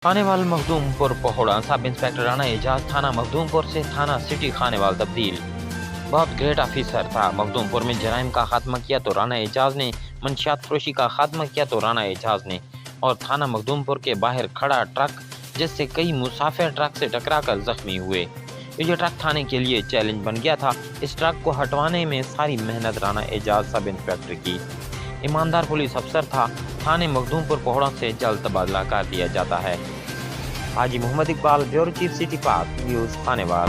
Khanewal Makhdumpur पहोड़ा। Sub inspector Rana Ejaz थाना मखदूमपुर से थाना सिटी खानेवाल तब्दील। बहुत ग्रेट ऑफिसर था। मखदूमपुर में जराइम का खात्मा किया तो राणा एजाज ने, मंशियात फरोशी का खात्मा किया तो राणा एजाज ने। और थाना मखदूमपुर के बाहर खड़ा ट्रक जिससे कई मुसाफिर ट्रक से टकराकर जख्मी हुए। ये ट्रक थाने के लिए चैलेंज बन गया था। इस ट्रक को हटवाने में सारी मेहनत राणा एजाज सब इंस्पेक्टर की। ईमानदार पुलिस अफसर था। थाने मखदूमपुर पहोड़ा से जल्द तबादला कर दिया जाता है। Haji Mohammad Iqbal, bureau chief City Pak News Khanewal.